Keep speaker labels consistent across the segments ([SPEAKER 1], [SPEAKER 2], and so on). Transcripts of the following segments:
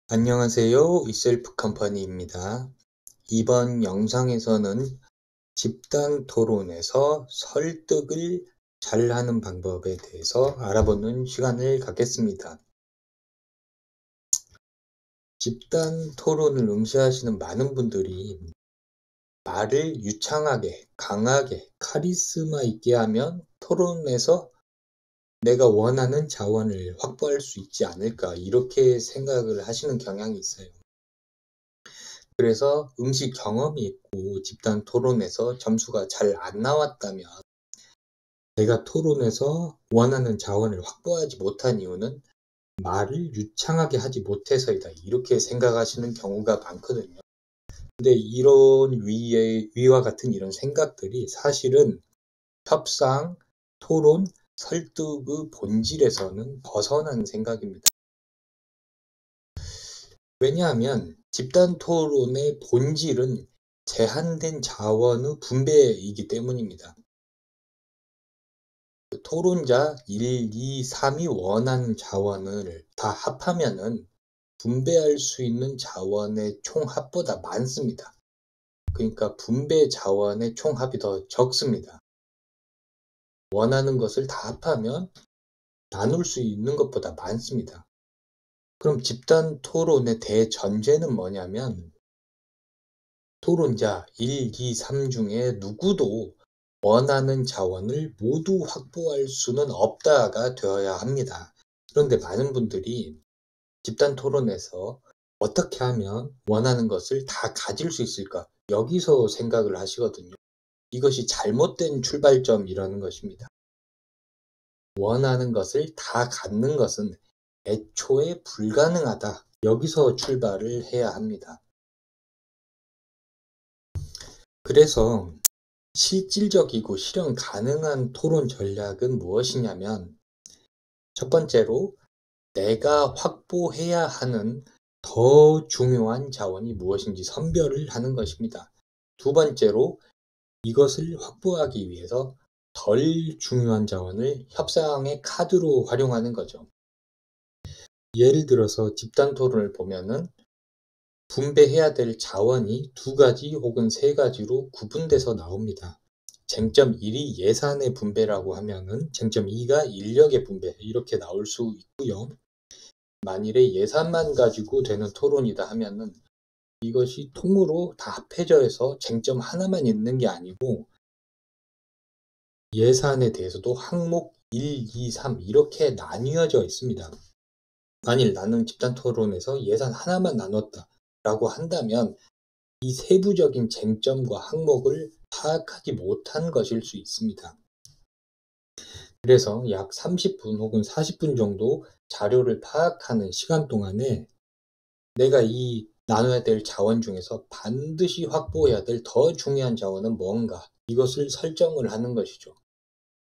[SPEAKER 1] 안녕하세요. 이셀프 컴퍼니입니다. 이번 영상에서는 집단 토론에서 설득을 잘하는 방법에 대해서 알아보는 시간을 갖겠습니다. 집단 토론을 응시하시는 많은 분들이 말을 유창하게, 강하게, 카리스마 있게 하면 토론에서 내가 원하는 자원을 확보할 수 있지 않을까, 이렇게 생각을 하시는 경향이 있어요. 그래서 응시 경험이 있고 집단 토론에서 점수가 잘 안 나왔다면 내가 토론에서 원하는 자원을 확보하지 못한 이유는 말을 유창하게 하지 못해서이다, 이렇게 생각하시는 경우가 많거든요. 근데 이런 위와 같은 이런 생각들이 사실은 협상, 토론, 설득의 본질에서는 벗어난 생각입니다. 왜냐하면 집단 토론의 본질은 제한된 자원의 분배이기 때문입니다. 토론자 1, 2, 3이 원하는 자원을 다 합하면은 분배할 수 있는 자원의 총합보다 많습니다. 그러니까 분배 자원의 총합이 더 적습니다. 원하는 것을 다 합하면 나눌 수 있는 것보다 많습니다. 그럼 집단 토론의 대전제는 뭐냐면 토론자 1, 2, 3 중에 누구도 원하는 자원을 모두 확보할 수는 없다가 되어야 합니다. 그런데 많은 분들이 집단 토론에서 어떻게 하면 원하는 것을 다 가질 수 있을까? 여기서 생각을 하시거든요. 이것이 잘못된 출발점이라는 것입니다. 원하는 것을 다 갖는 것은 애초에 불가능하다. 여기서 출발을 해야 합니다. 그래서 실질적이고 실현 가능한 토론 전략은 무엇이냐면, 첫 번째로 내가 확보해야 하는 더 중요한 자원이 무엇인지 선별을 하는 것입니다. 두 번째로 이것을 확보하기 위해서 덜 중요한 자원을 협상의 카드로 활용하는 거죠. 예를 들어서 집단 토론을 보면은 분배해야 될 자원이 두 가지 혹은 세 가지로 구분돼서 나옵니다. 쟁점 1이 예산의 분배라고 하면은 쟁점 2가 인력의 분배, 이렇게 나올 수 있고요. 만일에 예산만 가지고 되는 토론이다 하면은 이것이 통으로 다 합해져 해서 쟁점 하나만 있는 게 아니고 예산에 대해서도 항목 1, 2, 3 이렇게 나뉘어져 있습니다. 만일 나는 집단 토론에서 예산 하나만 나눴다 라고 한다면 이 세부적인 쟁점과 항목을 파악하지 못한 것일 수 있습니다. 그래서 약 30분 혹은 40분 정도 자료를 파악하는 시간 동안에 내가 이 나눠야 될 자원 중에서 반드시 확보해야 될 더 중요한 자원은 뭔가, 이것을 설정을 하는 것이죠.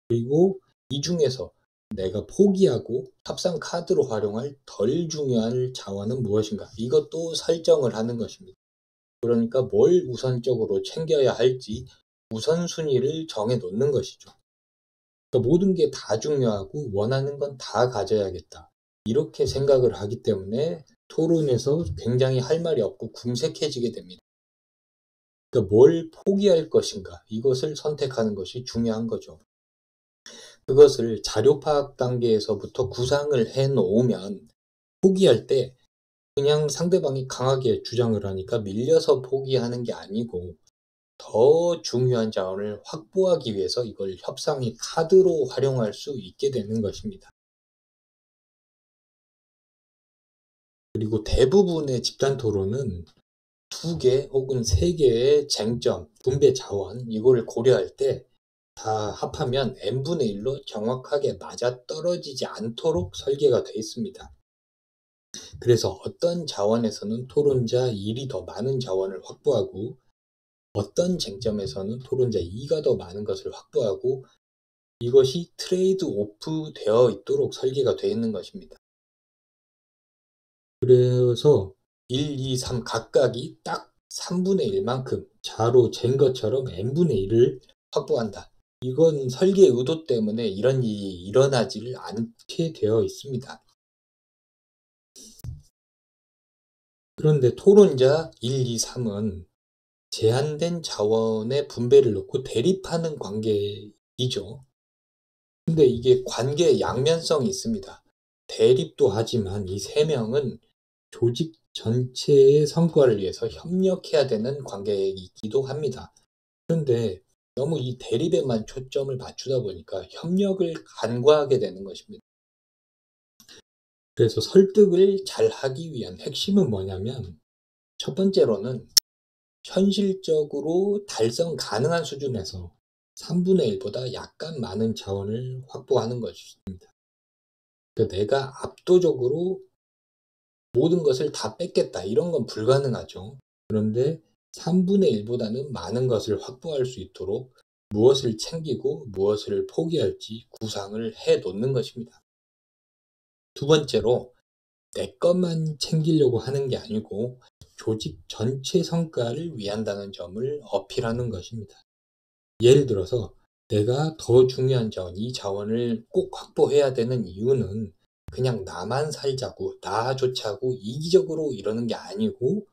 [SPEAKER 1] 그리고 이 중에서 내가 포기하고 협상 카드로 활용할 덜 중요한 자원은 무엇인가, 이것도 설정을 하는 것입니다. 그러니까 뭘 우선적으로 챙겨야 할지 우선순위를 정해 놓는 것이죠. 그러니까 모든 게 다 중요하고 원하는 건 다 가져야겠다, 이렇게 생각을 하기 때문에 토론에서 굉장히 할 말이 없고 궁색해지게 됩니다. 그러니까 뭘 포기할 것인가, 이것을 선택하는 것이 중요한 거죠. 그것을 자료 파악 단계에서부터 구상을 해 놓으면 포기할 때 그냥 상대방이 강하게 주장을 하니까 밀려서 포기하는 게 아니고 더 중요한 자원을 확보하기 위해서 이걸 협상의 카드로 활용할 수 있게 되는 것입니다. 그리고 대부분의 집단 토론은 두 개 혹은 세 개의 쟁점, 분배 자원, 이거를 고려할 때 다 합하면 n분의 1로 정확하게 맞아떨어지지 않도록 설계가 되어 있습니다. 그래서 어떤 자원에서는 토론자 1이 더 많은 자원을 확보하고 어떤 쟁점에서는 토론자 2가 더 많은 것을 확보하고 이것이 트레이드 오프 되어 있도록 설계가 되어 있는 것입니다. 그래서 1, 2, 3 각각이 딱 3분의 1만큼 자로 잰 것처럼 n분의 1을 확보한다. 이건 설계 의도 때문에 이런 일이 일어나지를 않게 되어 있습니다. 그런데 토론자 1, 2, 3은 제한된 자원의 분배를 놓고 대립하는 관계이죠. 근데 이게 관계의 양면성이 있습니다. 대립도 하지만 이 세 명은 조직 전체의 성과를 위해서 협력해야 되는 관계이기도 합니다. 그런데 너무 이 대립에만 초점을 맞추다 보니까 협력을 간과하게 되는 것입니다. 그래서 설득을 잘 하기 위한 핵심은 뭐냐면, 첫 번째로는 현실적으로 달성 가능한 수준에서 3분의 1보다 약간 많은 자원을 확보하는 것입니다. 그러니까 내가 압도적으로 모든 것을 다 뺏겠다, 이런 건 불가능하죠. 그런데 3분의 1보다는 많은 것을 확보할 수 있도록 무엇을 챙기고 무엇을 포기할지 구상을 해 놓는 것입니다. 두 번째로, 내 것만 챙기려고 하는 게 아니고 조직 전체 성과를 위한다는 점을 어필하는 것입니다. 예를 들어서 내가 더 중요한 자원, 이 자원을 꼭 확보해야 되는 이유는 그냥 나만 살자고, 나 좋자고 이기적으로 이러는 게 아니고,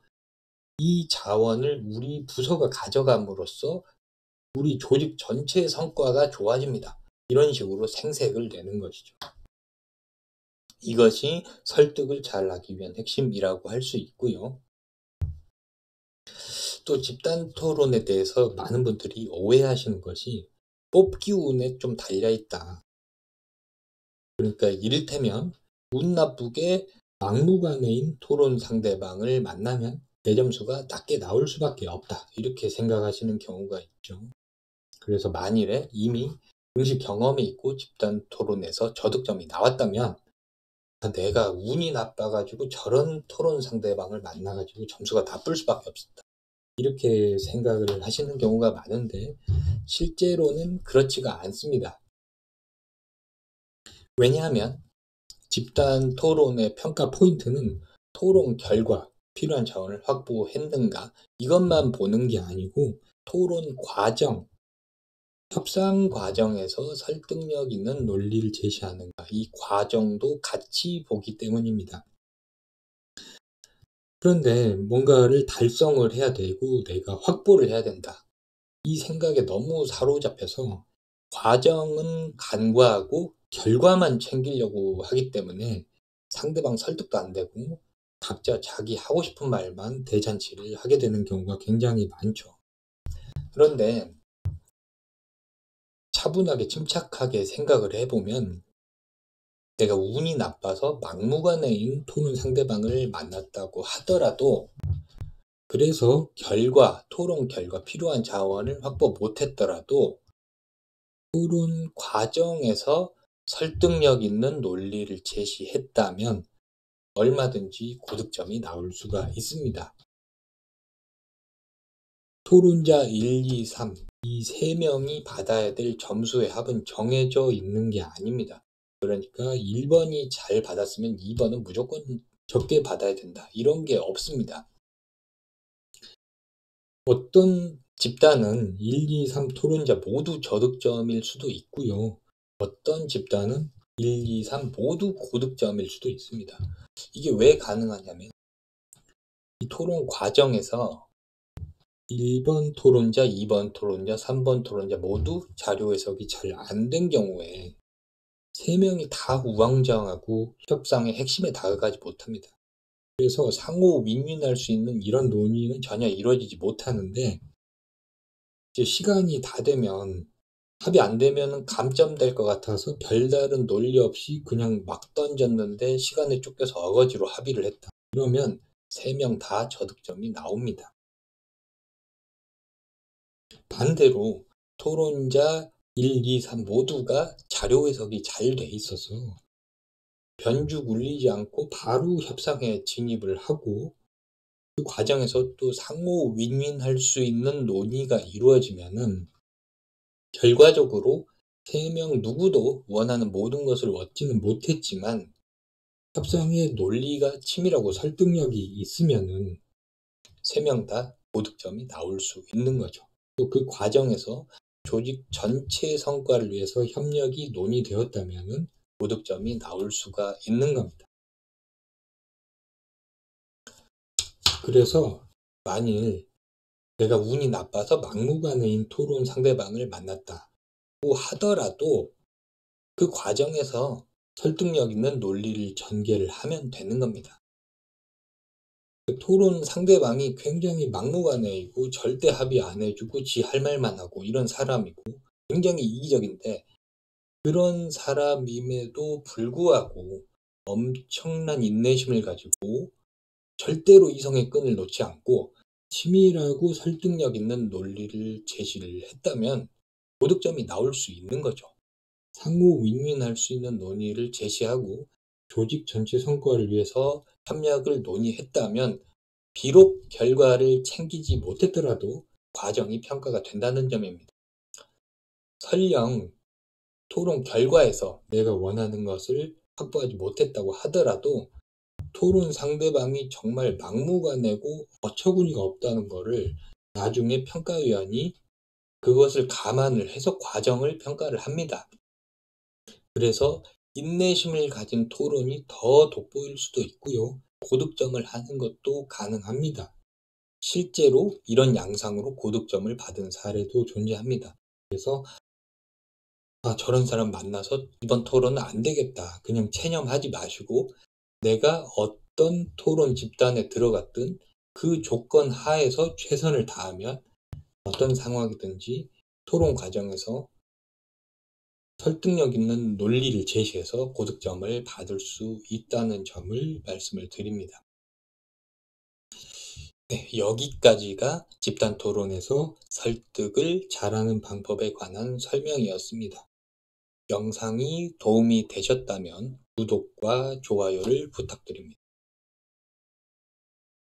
[SPEAKER 1] 이 자원을 우리 부서가 가져감으로써 우리 조직 전체의 성과가 좋아집니다. 이런 식으로 생색을 내는 것이죠. 이것이 설득을 잘하기 위한 핵심이라고 할 수 있고요. 또 집단 토론에 대해서 많은 분들이 오해하시는 것이 뽑기 운에 좀 달려있다. 그러니까 이를테면 운 나쁘게 막무가내인 토론 상대방을 만나면 내 점수가 낮게 나올 수밖에 없다, 이렇게 생각하시는 경우가 있죠. 그래서 만일에 이미 응시 경험이 있고 집단 토론에서 저득점이 나왔다면, 내가 운이 나빠가지고 저런 토론 상대방을 만나가지고 점수가 나쁠 수밖에 없었다, 이렇게 생각을 하시는 경우가 많은데 실제로는 그렇지가 않습니다. 왜냐하면 집단 토론의 평가 포인트는 토론 결과, 필요한 자원을 확보했는가, 이것만 보는 게 아니고 토론 과정, 협상 과정에서 설득력 있는 논리를 제시하는가, 이 과정도 같이 보기 때문입니다. 그런데 뭔가를 달성을 해야 되고 내가 확보를 해야 된다, 이 생각에 너무 사로잡혀서 과정은 간과하고 결과만 챙기려고 하기 때문에 상대방 설득도 안 되고 각자 자기 하고 싶은 말만 대잔치를 하게 되는 경우가 굉장히 많죠. 그런데 차분하게 침착하게 생각을 해보면, 내가 운이 나빠서 막무가내인 토론 상대방을 만났다고 하더라도, 그래서 토론 결과 필요한 자원을 확보 못했더라도 토론 과정에서 설득력 있는 논리를 제시했다면 얼마든지 고득점이 나올 수가 있습니다. 토론자 1, 2, 3, 이 세 명이 받아야 될 점수의 합은 정해져 있는 게 아닙니다. 그러니까 1번이 잘 받았으면 2번은 무조건 적게 받아야 된다, 이런 게 없습니다. 어떤 집단은 1, 2, 3 토론자 모두 저득점일 수도 있고요. 어떤 집단은 1, 2, 3 모두 고득점일 수도 있습니다. 이게 왜 가능하냐면, 이 토론 과정에서 1번 토론자, 2번 토론자, 3번 토론자 모두 자료 해석이 잘 안 된 경우에 3명이 다 우왕좌왕하고 협상의 핵심에 다가가지 못합니다. 그래서 상호 윈윈할 수 있는 이런 논의는 전혀 이루어지지 못하는데, 이제 시간이 다 되면 합의 안 되면 감점될 것 같아서 별다른 논리 없이 그냥 막 던졌는데 시간에 쫓겨서 어거지로 합의를 했다, 이러면 3명 다 저득점이 나옵니다. 반대로 토론자 1, 2, 3 모두가 자료 해석이 잘 돼 있어서 변죽 울리지 않고 바로 협상에 진입을 하고, 그 과정에서 또 상호 윈윈할 수 있는 논의가 이루어지면은 결과적으로 3명 누구도 원하는 모든 것을 얻지는 못했지만 협상의 논리가 치밀하고 설득력이 있으면은 3명 다 고득점이 나올 수 있는 거죠. 또 그 과정에서 조직 전체의 성과를 위해서 협력이 논의되었다면은 고득점이 나올 수가 있는 겁니다. 그래서 만일 내가 운이 나빠서 막무가내인 토론 상대방을 만났다고 하더라도 그 과정에서 설득력 있는 논리를 전개를 하면 되는 겁니다. 그 토론 상대방이 굉장히 막무가내이고 절대 합의 안 해주고 지 할 말만 하고 이런 사람이고 굉장히 이기적인데, 그런 사람임에도 불구하고 엄청난 인내심을 가지고 절대로 이성의 끈을 놓지 않고 치밀하고 설득력 있는 논리를 제시를 했다면 고득점이 나올 수 있는 거죠. 상호 윈윈할 수 있는 논의를 제시하고 조직 전체 성과를 위해서 협력을 논의했다면 비록 결과를 챙기지 못했더라도 과정이 평가가 된다는 점입니다. 설령 토론 결과에서 내가 원하는 것을 확보하지 못했다고 하더라도 토론 상대방이 정말 막무가내고 어처구니가 없다는 것을 나중에 평가위원이 그것을 감안을 해서 과정을 평가를 합니다. 그래서 인내심을 가진 토론이 더 돋보일 수도 있고요. 고득점을 하는 것도 가능합니다. 실제로 이런 양상으로 고득점을 받은 사례도 존재합니다. 그래서 저런 사람 만나서 이번 토론은 안 되겠다, 그냥 체념하지 마시고 내가 어떤 토론 집단에 들어갔든 그 조건 하에서 최선을 다하면 어떤 상황이든지 토론 과정에서 설득력 있는 논리를 제시해서 고득점을 받을 수 있다는 점을 말씀을 드립니다. 네, 여기까지가 집단 토론에서 설득을 잘하는 방법에 관한 설명이었습니다. 영상이 도움이 되셨다면 구독과 좋아요를 부탁드립니다.